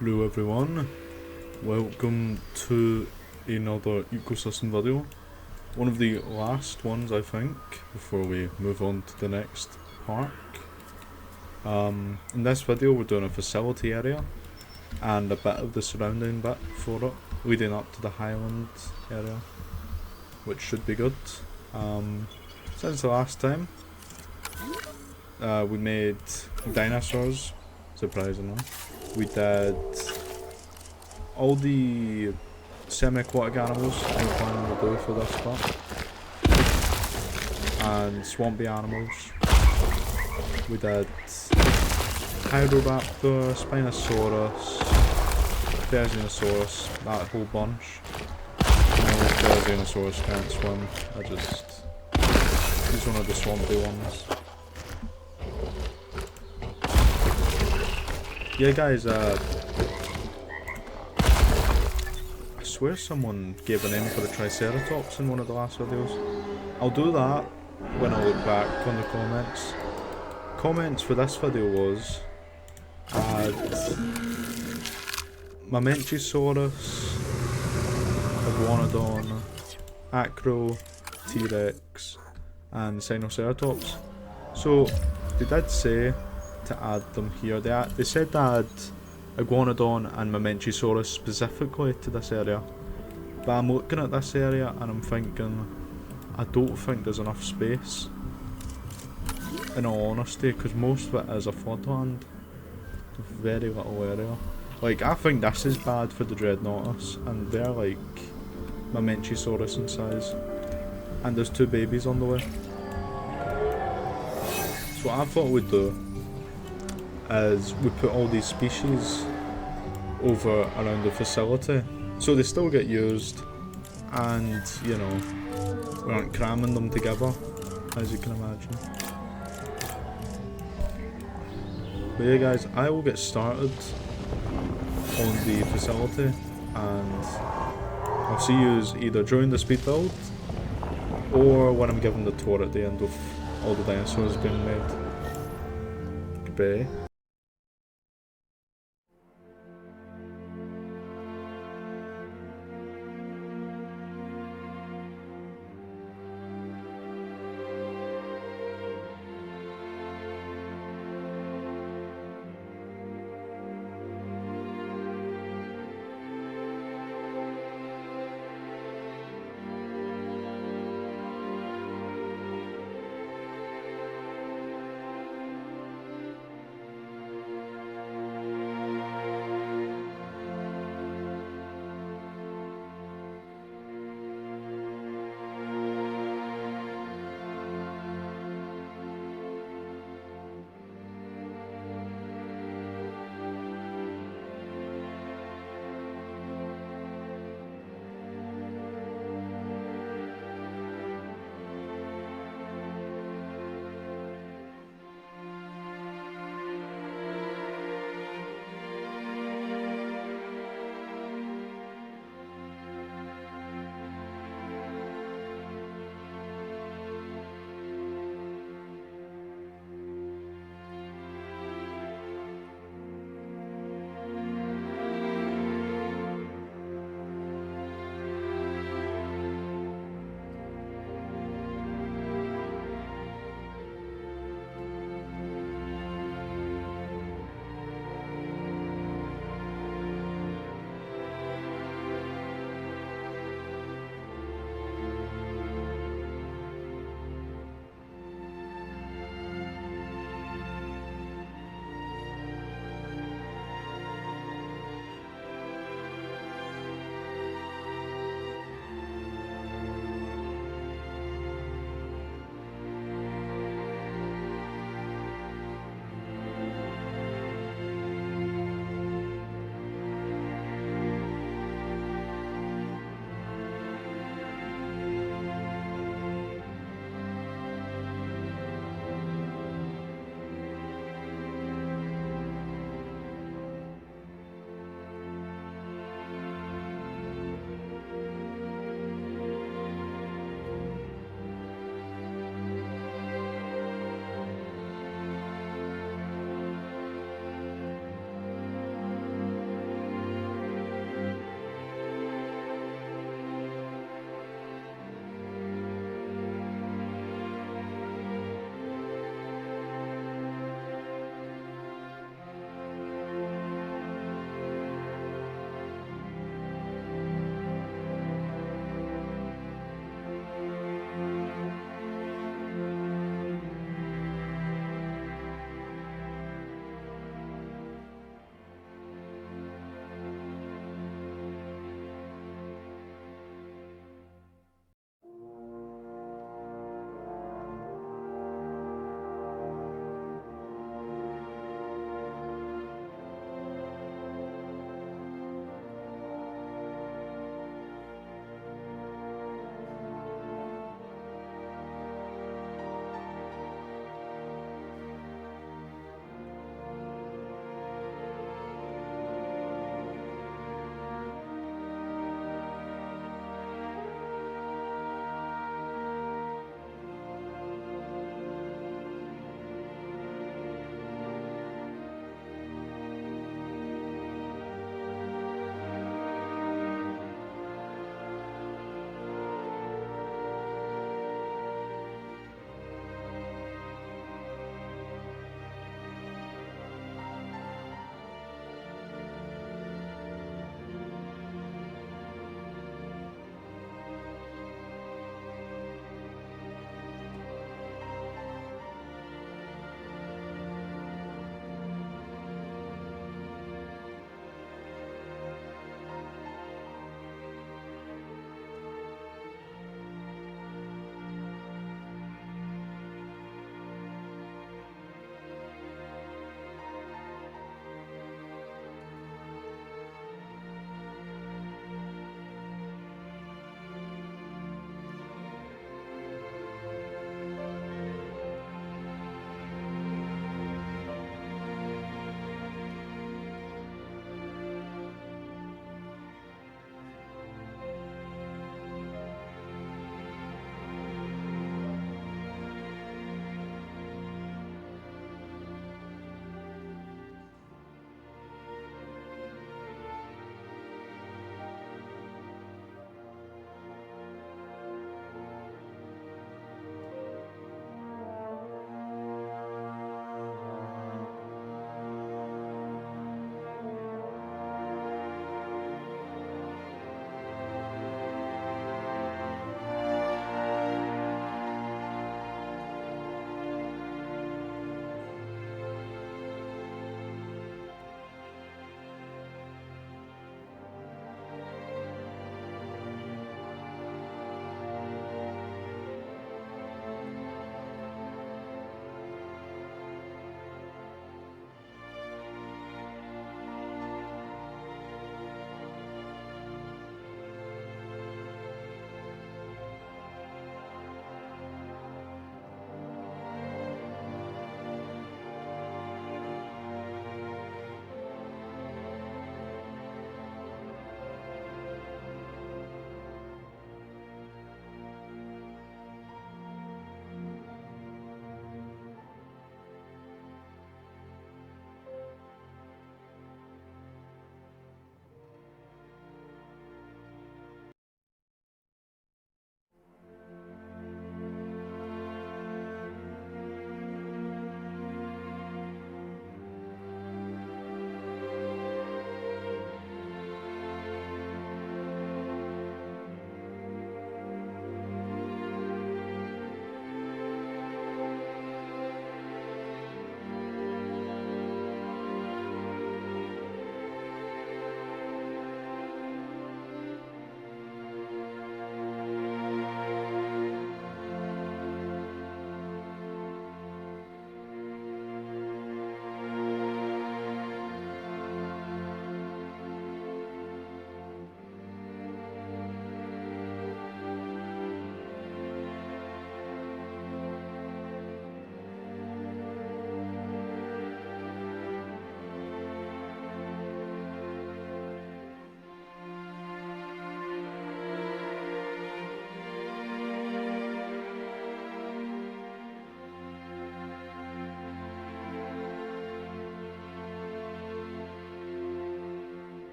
Hello everyone, welcome to another ecosystem video. One of the last ones I think, before we move on to the next park. In this video we're doing a facility area and a bit of the surrounding bit for it, leading up to the Highland area, which should be good. Since the last time, we made dinosaurs, surprisingly. We did all the semi-aquatic animals I'm planning to do for this part, and swampy animals. We did Hydroraptor, Spinosaurus, Therizinosaurus, that whole bunch. No, Therizinosaurus can't swim, he's one of the swampy ones. Yeah guys, I swear someone gave a name for the Triceratops in one of the last videos. I'll do that when I look back on the comments. Comments for this video was add Mamenchisaurus, Iguanodon, Acro, T-Rex and Sinoceratops. So they did say to add them here. They said to add Iguanodon and Mamenchisaurus specifically to this area, but I'm looking at this area and I'm thinking I don't think there's enough space, in all honesty, because most of it is a floodland. Very little area. Like, I think this is bad for the Dreadnoughtus, and they're like Mamenchisaurus in size, and there's two babies on the way. So what I thought we'd do is we put all these species over around the facility so they still get used, and you know, we aren't cramming them together, as you can imagine. But yeah guys, I will get started on the facility and I'll see you either during the speed build or when I'm giving the tour at the end of all the dinosaurs being made. Goodbye.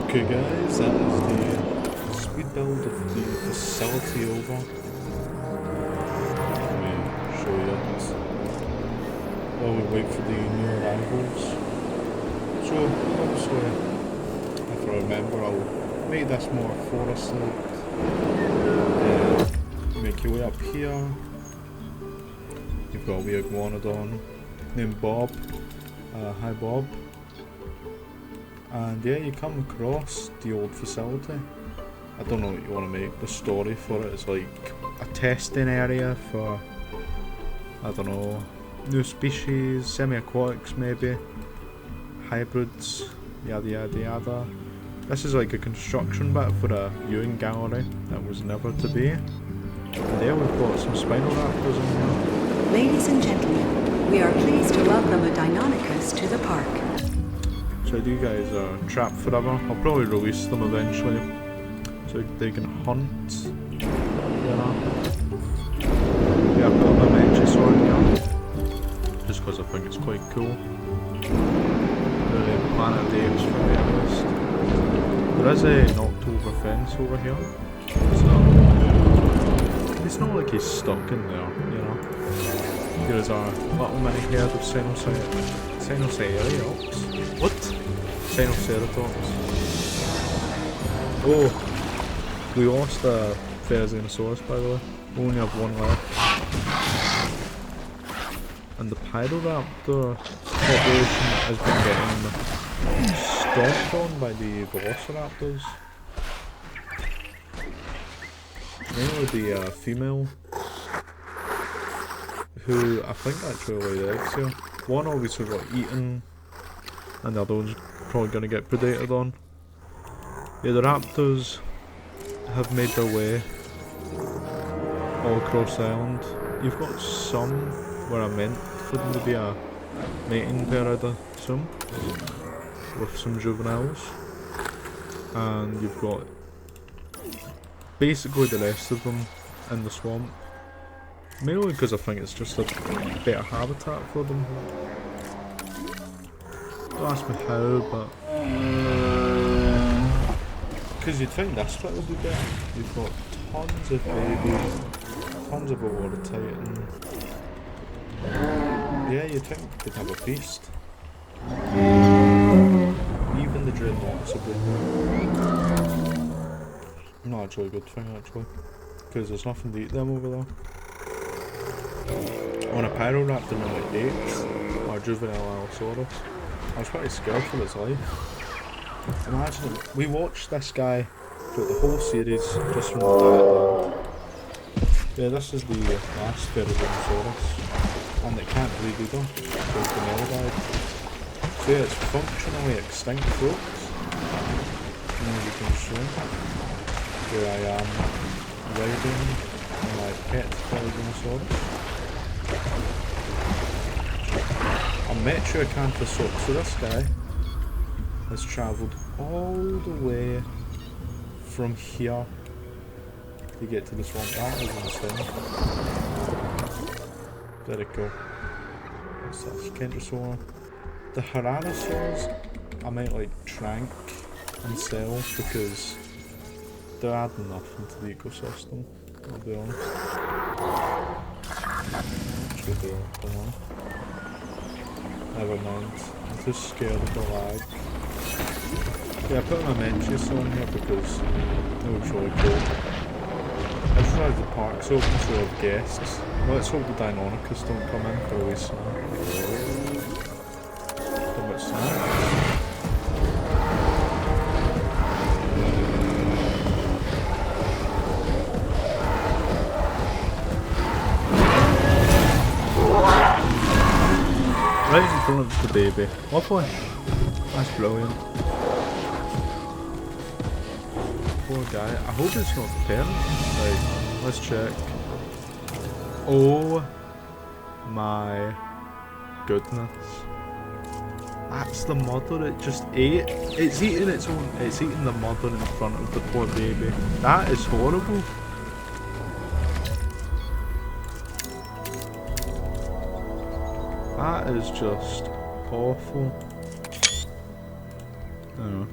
Okay guys, that is the speed build of the facility over. Let me show you it while we wait for the new arrivals. So obviously, if I remember, I'll make this more forested. Make your way up here. You've got a wee iguanodon named Bob. Hi Bob. And yeah, you come across the old facility. I don't know what you want to make the story for it. It's like a testing area for, I don't know, new species, semi-aquatics maybe, hybrids, yada yada yada. This is like a construction bit for a viewing gallery that was never to be. And yeah, we've got some spinoraptors in here. Ladies and gentlemen, we are pleased to welcome a Deinonychus to the park. So these guys are trapped forever. I'll probably release them eventually, so they can hunt. Yeah, I put my Manchester in here, just because I think it's quite cool. The Planet of the Apes for me at least. There is a knocked over fence over here, so it's not like he's stuck in there, you know. Here's our little mini herd of Sinoceratops. What? Sinoceratops. Oh, we lost a Therizinosaurus by the way. We only have one left. And the Pyroraptor population has been getting stomped on by the Velociraptors. Mainly the female, who I think actually laid eggs here. One obviously got eaten, and the other one's probably going to get predated on. Yeah, the raptors have made their way all across the island. You've got some where I meant for them to be a mating pair, I'd assume, with some juveniles. And you've got basically the rest of them in the swamp. Mainly because I think it's just a better habitat for them. Don't ask me how, but because you'd think this bit would be better. You've got tons of babies, tons of water titan. Yeah, you'd think they'd have a feast. Even the dreadnoughts are good. Not actually a good thing actually, because there's nothing to eat them over there. On a Pyroraptor number 8, or juvenile Allosaurus, I was pretty scared for his life. Imagine, we watched this guy throughout the whole series just from the background. Yeah, this is the last Therizinosaurus, and it can't breed either, because the male died. So yeah, it's functionally extinct, folks. And as you can see, here I am riding my pet Therizinosaurus. A Metriacanthosaurus. So this guy has travelled all the way from here to get to the swamp. That is insane. Very cool. What's this? Kentrosaur. The Haranosaurs I might like trank and sell because they're adding nothing to the ecosystem, I'll be honest. Should be, come on. Never mind, I'm too scared of the lag. Yeah, I put my Manchester on here because it was really cool. I just realised the park's open so we have guests. Let's hope the Deinonychus don't come in for a wee snack. How much snacks? Right in front of the baby. Lovely. That's brilliant. Poor guy. I hope it's not the parent. Right, let's check. Oh my goodness. That's the mother it just ate. It's eating its own. It's eating the mother in front of the poor baby. That is horrible. That is just awful. I don't know.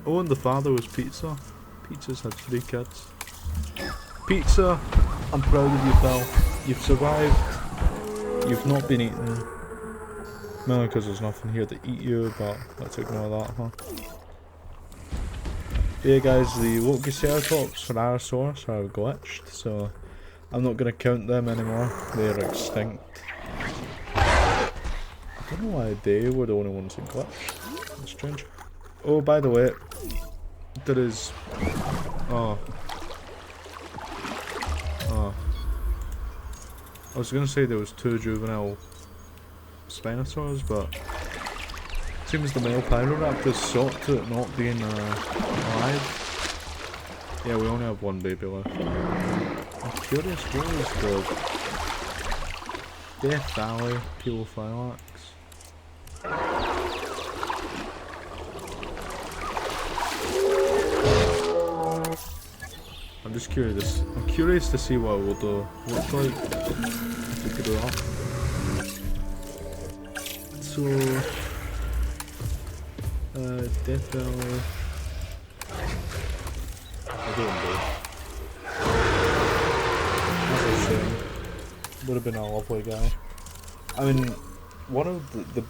Oh, and the father was Pizza. Pizza's had 3 kids. Pizza, I'm proud of you, pal. You've survived. You've not been eaten. Mainly because there's nothing here to eat you, but let's ignore that, huh? Yeah, guys, the Wokeceratops Rarasaurus are glitched, so I'm not going to count them anymore. They're extinct. I don't know why they were the only ones that glitched. That's strange. Oh, by the way, there is... Oh. I was going to say there was 2 juvenile spinosaurs, but it seems the male Pyroraptor sought to it not being alive. Yeah, we only have 1 baby left. I'm curious, what is the Death Valley Pelophylax? I'm just curious. I'm curious to see what it would look like if we grew up. So, Death Valley. I don't know. That's a shame. Would have been a lovely guy. I mean, one of the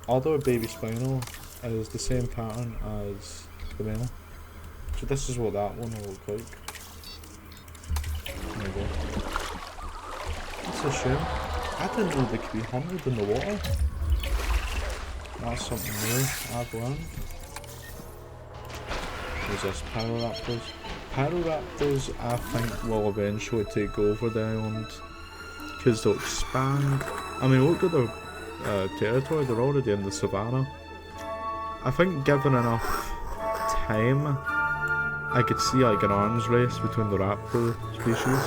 other baby spinal is the same pattern as the male. So this is what that one will look like. There we go. That's a shame. I didn't know they could be hunted in the water. That's something new I've learned. There's this Pyroraptors. Pyroraptors, I think, will eventually take over the island. Because they'll expand. I mean, look at their territory, they're already in the savannah. I think given enough time, I could see like an arms race between the raptor species.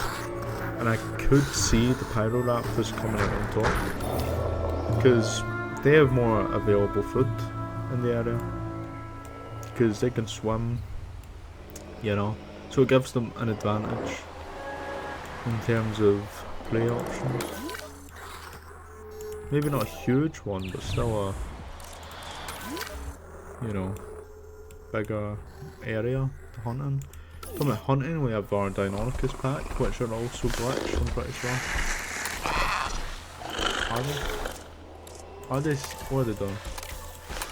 And I could see the Pyroraptors coming out on top. Because they have more available food in the area. Because they can swim, you know. So it gives them an advantage in terms of prey options. Maybe not a huge one, but still a, you know, bigger area to hunt in. Talking about hunting, we have our Deinonychus pack, which are also glitched, I'm pretty sure. Are they? Are they? What are they doing?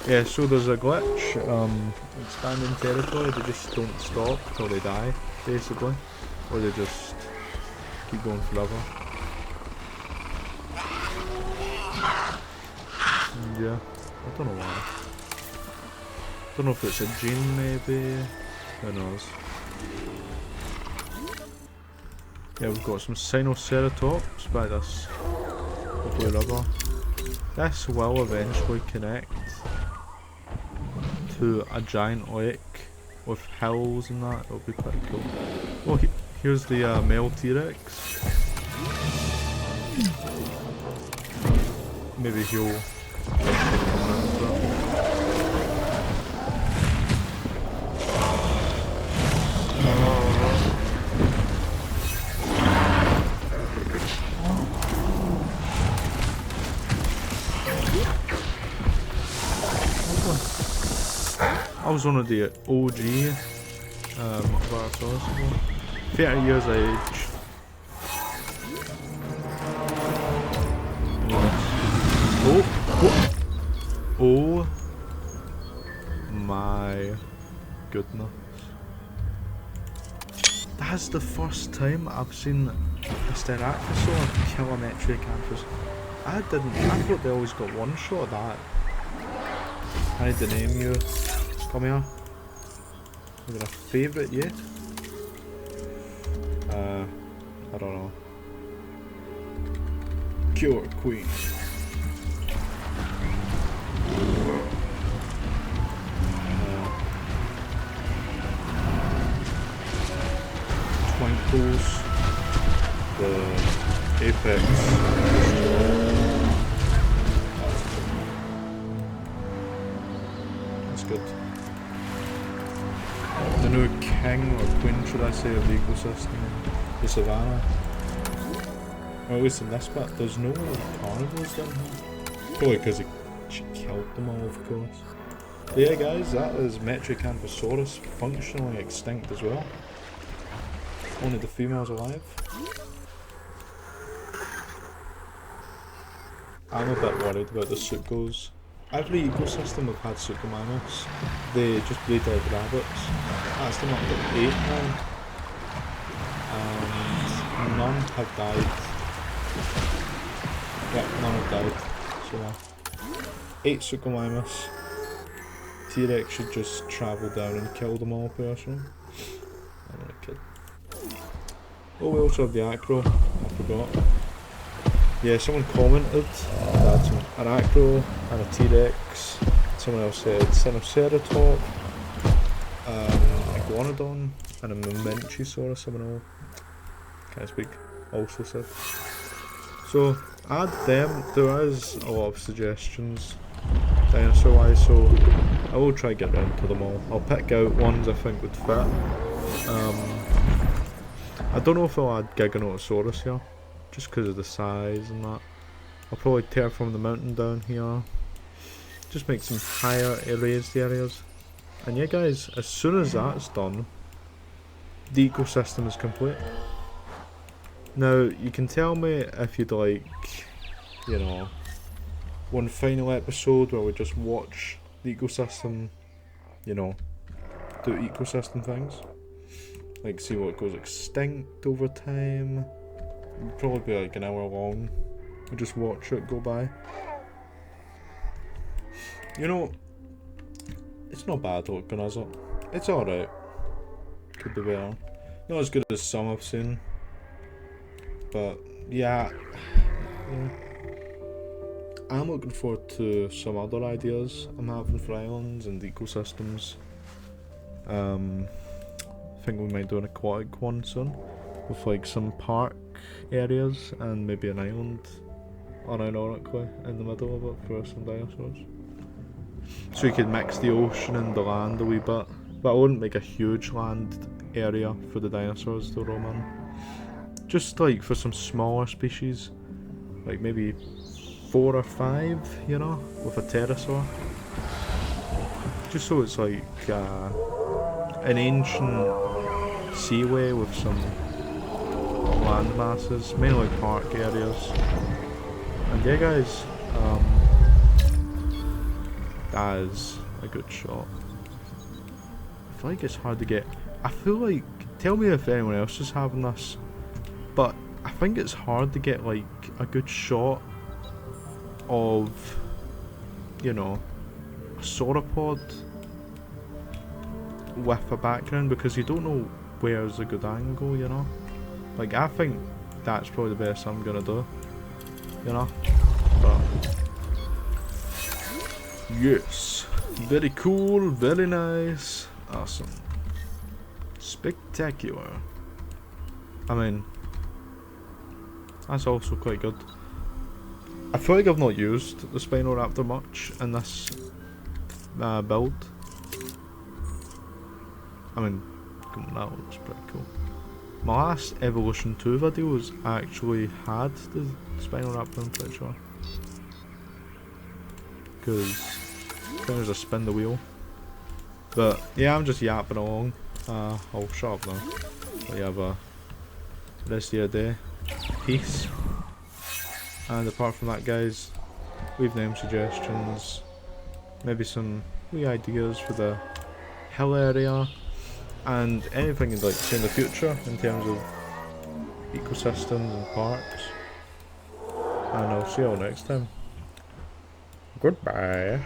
Yeah, so there's a glitch, expanding territory, they just don't stop till they die, basically. Or they just keep going forever. And yeah, I don't know why. Don't know if it's a gene maybe, who knows. Yeah, we've got some Sinoceratops by this lovely river. This will eventually connect to a giant lake with hills and that. It'll be quite cool. Oh, here's the male T-Rex. Maybe he'll eventually come around as well. I was one of the OG Varsaurus, 30 years of age. Oh, what? Oh my goodness. That's the first time I've seen a Styracosaur kill a Metriacanthus. I thought they always got one shot of that. I need to name you. Come here. Is it a favourite yet? I don't know. Killer Queen. Twinkles. The Apex. That's good. The new king or queen, should I say, of the ecosystem, the savannah. Or at least in this bit, there's no carnivores down here. Probably because she killed them all, of course. But yeah guys, that is Metricanthrosaurus functionally extinct as well. Only the females alive. I'm a bit worried about the sucos. Every ecosystem we've had suchomimus, they just breed like rabbits. That's them up to 8 now. And none have died. Yeah, none have died. So yeah. 8 suchomimus. T-Rex should just travel down and kill them all personally. I'm only kidding. Oh, we also have the acro. I forgot. Yeah, someone commented that an acro and a T-Rex. Someone else said Sinoceratop, Iguanodon, and a Mamenchisaurus. Someone else, can't speak, also said. So add them. There is a lot of suggestions dinosaur wise, so I will try to get round to them all. I'll pick out ones I think would fit. I don't know if I'll add Giganotosaurus here, just because of the size and that. I'll probably terraform the mountain down here, just make some higher raised areas. And yeah guys, as soon as that's done, the ecosystem is complete. Now you can tell me if you'd like, you know, one final episode where we just watch the ecosystem, you know, do ecosystem things. Like see what goes extinct over time. It'll probably be like an hour long. We just watch it go by. You know, it's not bad looking, is it? It's alright. Could be better. Not as good as some I've seen. But yeah. I'm looking forward to some other ideas I'm having for islands and ecosystems. I think we might do an aquatic one soon, with like some park areas and maybe an island unironically in the middle of it for some dinosaurs. So you could mix the ocean and the land a wee bit, but I wouldn't make a huge land area for the dinosaurs to roam in. Just like for some smaller species, like maybe 4 or 5, you know, with a pterosaur. Just so it's like an ancient seaway with some land masses, mainly park areas. And yeah guys, that is a good shot. I feel like it's hard to get. I feel like, tell me if anyone else is having this, but I think it's hard to get like a good shot of, you know, a sauropod with a background, because you don't know where's a good angle, you know. Like I think that's probably the best I'm gonna do, you know. But yes, very cool, very nice, awesome, spectacular. I mean, that's also quite good. I feel like I've not used the spinoraptor much in this build. I mean, that looks pretty cool. My last Evolution 2 videos actually had the spinoraptor, I'm pretty sure. Because I think there's a spin the wheel. But yeah, I'm just yapping along. I'll shut up now. But you have a rest of your day. Peace. And apart from that guys, leave name suggestions. Maybe some wee ideas for the hill area. And anything you'd like to see in the future in terms of ecosystems and parks. And I'll see you all next time. Goodbye.